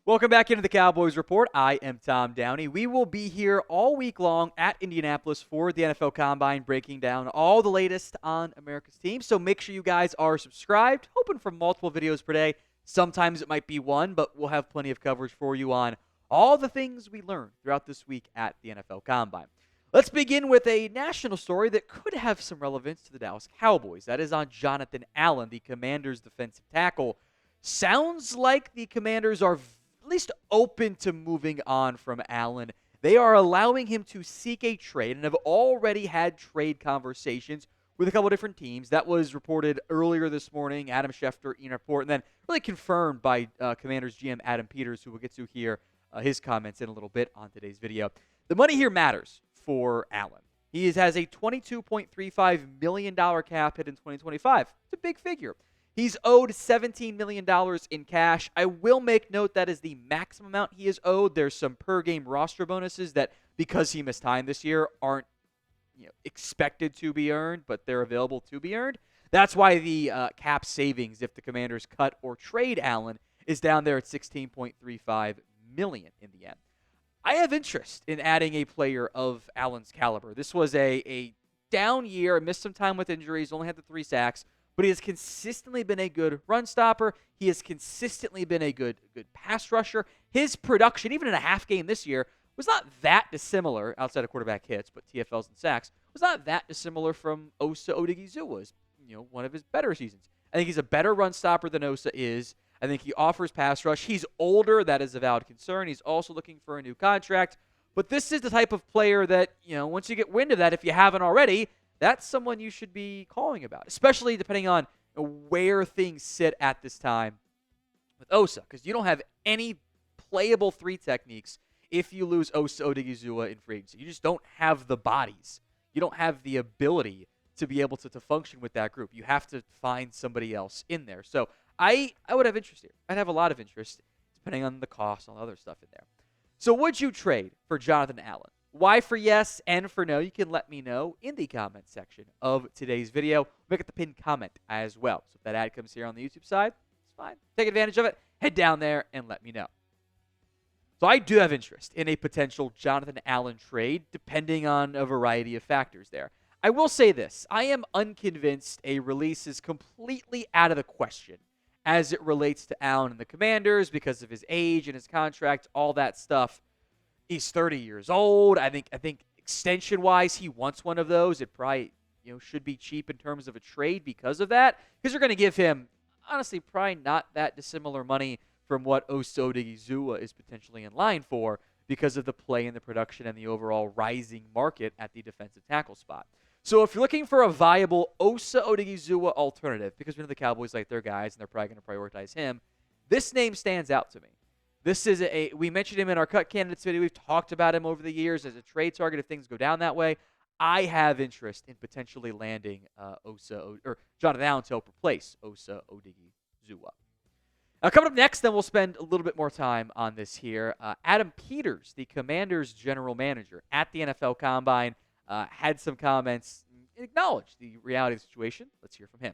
Welcome back into the Cowboys Report. I am Tom Downey. We will be here all week long at Indianapolis for the NFL Combine, breaking down all the latest on America's teams. So make sure you guys are subscribed, hoping for multiple videos per day. Sometimes it might be one, but we'll have plenty of coverage for you on all the things we learned throughout this week at the NFL Combine. Let's begin with a national story that could have some relevance to the Dallas Cowboys. That is on Jonathan Allen, the Commanders' defensive tackle. Sounds like the Commanders are at least open to moving on from Allen. They are allowing him to seek a trade and have already had trade conversations with a couple of different teams. That was reported earlier this morning, Adam Schefter, Ian Rapport, and then really confirmed by Commanders GM Adam Peters, who we'll get to hear his comments in a little bit on today's video. The money here matters for Allen. He has a $22.35 million cap hit in 2025. It's a big figure. He's owed $17 million in cash. I will make note that is the maximum amount he is owed. There's some per-game roster bonuses that, because he missed time this year, aren't expected to be earned, but they're available to be earned. That's why the cap savings, if the Commanders cut or trade Allen, is down there at $16.35 million in the end. I have interest in adding a player of Allen's caliber. This was a down year, missed some time with injuries, only had the 3 sacks. But he has consistently been a good run stopper. He has consistently been a good pass rusher. His production, even in a half game this year, was not that dissimilar, outside of quarterback hits, but TFLs and sacks, was not that dissimilar from Osa Odighizuwa's, one of his better seasons. I think he's a better run stopper than Osa is. I think he offers pass rush. He's older. That is a valid concern. He's also looking for a new contract. But this is the type of player that, once you get wind of that, if you haven't already, that's someone you should be calling about, especially depending on where things sit at this time with Osa, because you don't have any playable 3 techniques if you lose Osa Odighizuwa in free agency. You just don't have the bodies. You don't have the ability to be able to function with that group. You have to find somebody else in there. So I would have interest here. I'd have a lot of interest, depending on the cost and all the other stuff in there. So would you trade for Jonathan Allen? Why for yes and for no, you can let me know in the comment section of today's video. Make it the pinned comment as well. So if that ad comes here on the YouTube side, it's fine. Take advantage of it. Head down there and let me know. So I do have interest in a potential Jonathan Allen trade, depending on a variety of factors there. I will say this. I am unconvinced a release is completely out of the question as it relates to Allen and the Commanders because of his age and his contract, all that stuff. He's 30 years old. I think extension-wise, he wants one of those. It probably should be cheap in terms of a trade because of that. Because you're going to give him, honestly, probably not that dissimilar money from what Osa Odighizuwa is potentially in line for because of the play and the production and the overall rising market at the defensive tackle spot. So if you're looking for a viable Osa Odighizuwa alternative, because we know the Cowboys like their guys and they're probably going to prioritize him, this name stands out to me. This is we mentioned him in our cut candidates video. We've talked about him over the years as a trade target if things go down that way. I have interest in potentially landing Jonathan Allen to help replace Osa Odighizuwa. Now, coming up next, then we'll spend a little bit more time on this here. Adam Peters, the Commanders' general manager at the NFL Combine, had some comments, acknowledged the reality of the situation. Let's hear from him.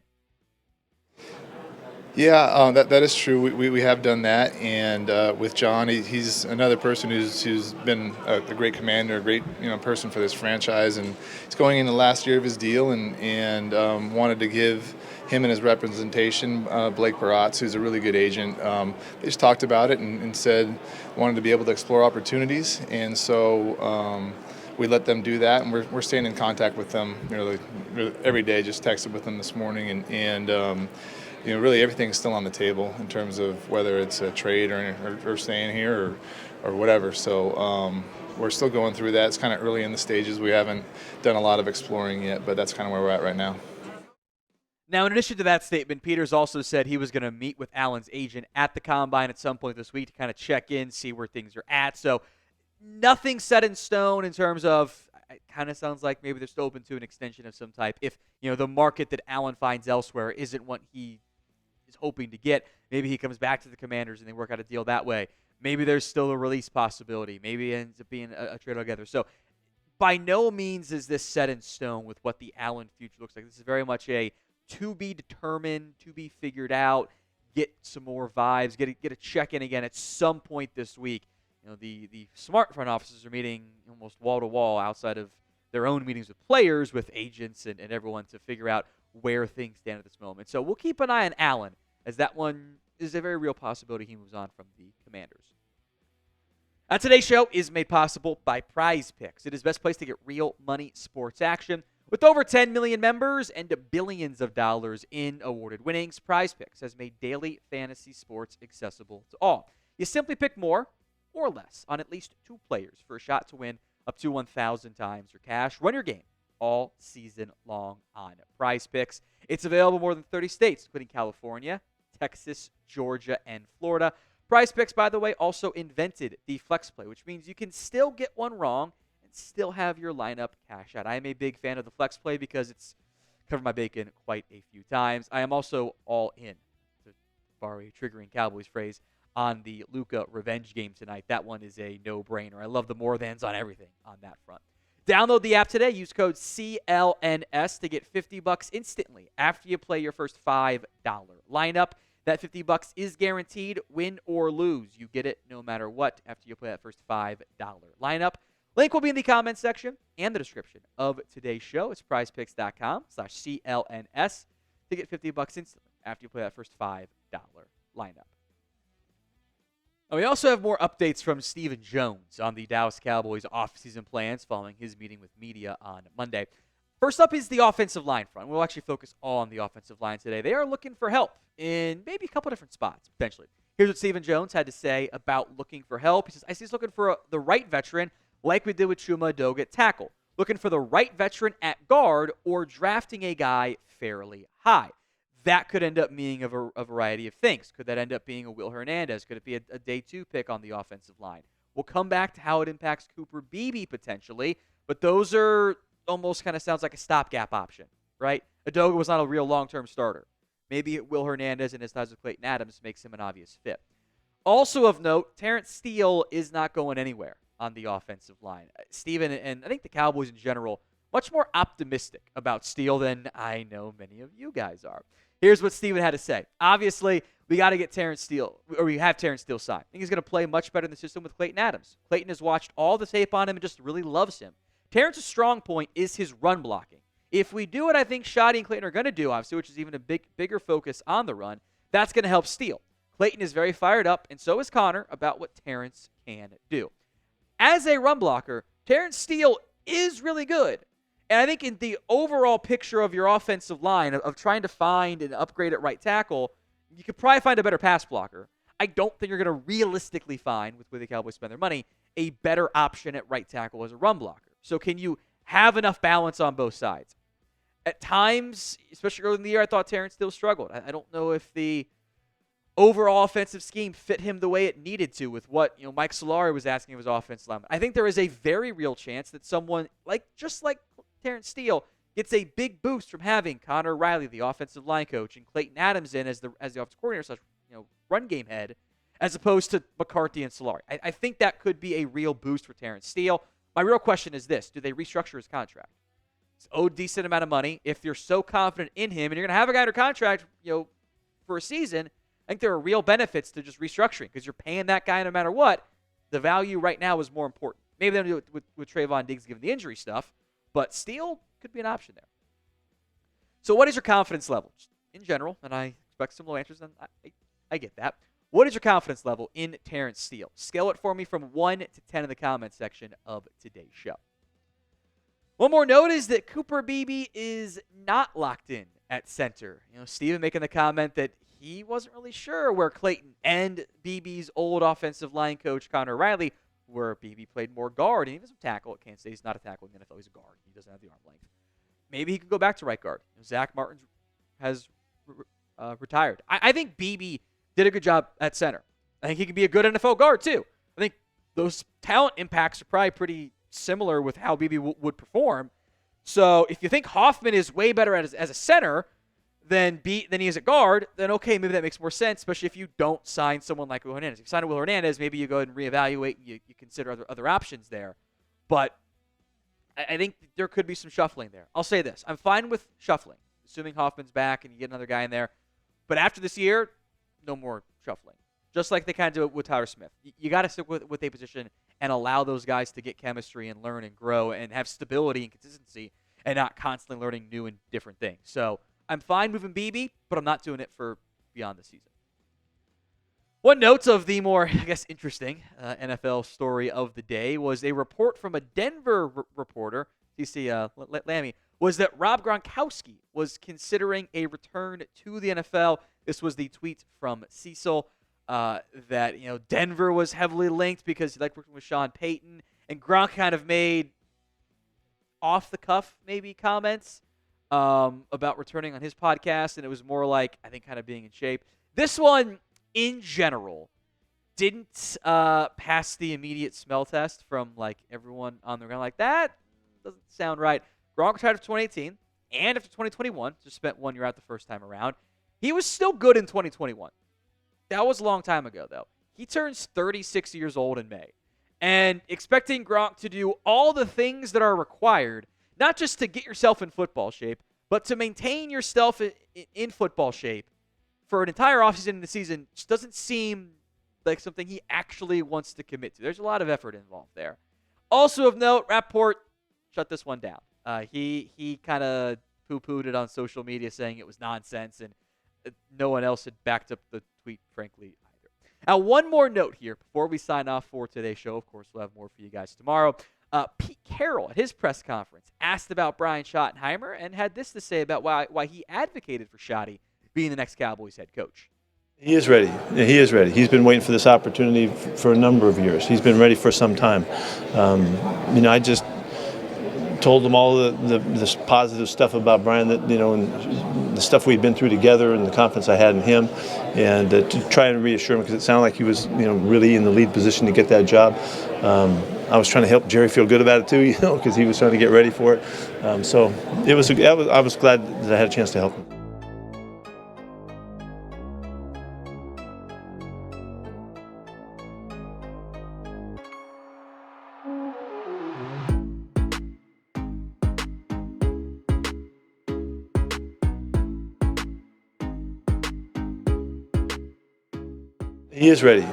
Yeah, that is true. We have done that, and with John, he's another person who's been a great commander, a great person for this franchise, and he's going into the last year of his deal, and wanted to give him and his representation, Blake Baratz, who's a really good agent. They just talked about it and said wanted to be able to explore opportunities, and so we let them do that, and we're staying in contact with them every day. Just texted with them this morning, and really everything's still on the table in terms of whether it's a trade or staying here or whatever. So we're still going through that. It's kind of early in the stages. We haven't done a lot of exploring yet, but that's kind of where we're at right now. Now, in addition to that statement, Peters also said he was going to meet with Allen's agent at the Combine at some point this week to kind of check in, see where things are at. So nothing set in stone in terms of it kind of sounds like maybe they're still open to an extension of some type if the market that Allen finds elsewhere isn't what he is hoping to get. Maybe he comes back to the Commanders and they work out a deal that way. Maybe there's still a release possibility. Maybe it ends up being a trade altogether. So by no means is this set in stone with what the Allen future looks like. This is very much a to be determined, to be figured out. get some more vibes, get a check-in again at some point this week. The smart front offices are meeting almost wall-to-wall outside of their own meetings with players, with agents, and everyone to figure out where things stand at this moment. So we'll keep an eye on Allen, as that one is a very real possibility he moves on from the Commanders. Today's show is made possible by PrizePicks. It is the best place to get real money sports action. With over 10 million members and billions of dollars in awarded winnings, PrizePicks has made daily fantasy sports accessible to all. You simply pick more or less on at least 2 players for a shot to win up to 1,000 times your cash. Run your game all season long on PrizePicks. It's available in more than 30 states, including California, Texas, Georgia, and Florida. PrizePicks, by the way, also invented the flex play, which means you can still get one wrong and still have your lineup cash out. I am a big fan of the flex play because it's covered my bacon quite a few times. I am also all in, to borrow a triggering Cowboys phrase, on the Luka revenge game tonight. That one is a no-brainer. I love the more thans on everything on that front. Download the app today. Use code CLNS to get $50 instantly after you play your first $5 lineup. That $50 is guaranteed, win or lose. You get it no matter what after you play that first $5 lineup. Link will be in the comments section and the description of today's show. It's prizepicks.com/CLNS to get $50 instantly after you play that first $5 lineup. And we also have more updates from Stephen Jones on the Dallas Cowboys offseason plans following his meeting with media on Monday. First up is the offensive line front. We'll actually focus all on the offensive line today. They are looking for help in maybe a couple different spots, potentially. Here's what Stephen Jones had to say about looking for help. He says, I see he's looking for the right veteran, like we did with Chuma Edoga at tackle. Looking for the right veteran at guard or drafting a guy fairly high. That could end up being a variety of things. Could that end up being a Will Hernandez? Could it be a day 2 pick on the offensive line? We'll come back to how it impacts Cooper Beebe potentially, but those are almost kind of sounds like a stopgap option, right? Edoga was not a real long-term starter. Maybe Will Hernandez and his ties with Clayton Adams makes him an obvious fit. Also of note, Terence Steele is not going anywhere on the offensive line. Steven, and I think the Cowboys in general, much more optimistic about Steele than I know many of you guys are. Here's what Steven had to say. Obviously, we got to get Terence Steele, or we have Terence Steele signed. I think he's going to play much better in the system with Clayton Adams. Clayton has watched all the tape on him and just really loves him. Terence's strong point is his run blocking. If we do what I think Schotty and Klayton are going to do, obviously, which is even a bigger focus on the run, that's going to help Steele. Clayton is very fired up, and so is Conor, about what Terence can do. As a run blocker, Terence Steele is really good. And I think in the overall picture of your offensive line, of trying to find and upgrade at right tackle, you could probably find a better pass blocker. I don't think you're going to realistically find, with where the Cowboys spend their money, a better option at right tackle as a run blocker. So can you have enough balance on both sides? At times, especially early in the year, I thought Terence Steele struggled. I don't know if the overall offensive scheme fit him the way it needed to with what Mike Solari was asking of his offensive lineman. I think there is a very real chance that someone just like Terence Steele gets a big boost from having Conor Riley, the offensive line coach, and Clayton Adams in as the offensive coordinator / run game head, as opposed to McCarthy and Solari. I think that could be a real boost for Terence Steele. My real question is this: do they restructure his contract? He's owed a decent amount of money. If you're so confident in him and you're going to have a guy under contract, for a season, I think there are real benefits to just restructuring because you're paying that guy no matter what. The value right now is more important. Maybe they'll do it with Trayvon Diggs given the injury stuff, but Steele could be an option there. So what is your confidence level? Just in general, and I expect some low answers, and I get that. What is your confidence level in Terence Steele? Scale it for me from 1 to 10 in the comments section of today's show. One more note is that Cooper Beebe is not locked in at center. Steven making the comment that he wasn't really sure where Klayton and Beebe's old offensive line coach, Conor Riley, where Beebe played more guard, and he was a tackle at Kansas State. He's not a tackle in the NFL. He's a guard. He doesn't have the arm length. Maybe he could go back to right guard. Zack Martin has retired. I think Beebe did a good job at center. I think he could be a good NFL guard, too. I think those talent impacts are probably pretty similar with how Beebe would perform. So if you think Hoffman is way better as a center than he is at guard, then okay, maybe that makes more sense, especially if you don't sign someone like Will Hernandez. If you sign Will Hernandez, maybe you go ahead and reevaluate and you consider other options there. But I think there could be some shuffling there. I'll say this. I'm fine with shuffling, assuming Hoffman's back and you get another guy in there. But after this year, no more shuffling. Just like they kind of do it with Tyler Smith. You got to stick with a position and allow those guys to get chemistry and learn and grow and have stability and consistency and not constantly learning new and different things. So I'm fine moving Beebe, but I'm not doing it for beyond the season. One note of the more, I guess, interesting NFL story of the day was a report from a Denver reporter, TC Lammy, was that Rob Gronkowski was considering a return to the NFL. This was the tweet from Cecil that Denver was heavily linked because he liked working with Sean Payton, and Gronk kind of made off the cuff maybe comments about returning on his podcast, and it was more like I think kind of being in shape. This one, in general, didn't pass the immediate smell test from like everyone on the ground. Like, that doesn't sound right. Gronk retired after 2018 and after 2021, just spent 1 year out the first time around. He was still good in 2021. That was a long time ago, though. He turns 36 years old in May. And expecting Gronk to do all the things that are required, not just to get yourself in football shape, but to maintain yourself in football shape for an entire offseason in the season, just doesn't seem like something he actually wants to commit to. There's a lot of effort involved there. Also of note, Rappaport shut this one down. He kind of poo-pooed it on social media, saying it was nonsense, and no one else had backed up the tweet, frankly, either. Now, one more note here before we sign off for today's show. Of course, we'll have more for you guys tomorrow. Pete Carroll, at his press conference, asked about Brian Schottenheimer and had this to say about why he advocated for Schotty being the next Cowboys head coach. He is ready. He is ready. He's been waiting for this opportunity for a number of years. He's been ready for some time. I just told him all this positive stuff about Brian, that and the stuff we'd been through together, and the confidence I had in him, and to try and reassure him, because it sounded like he was really in the lead position to get that job. I was trying to help Jerry feel good about it too, because he was trying to get ready for it. So I was glad that I had a chance to help him. He is ready.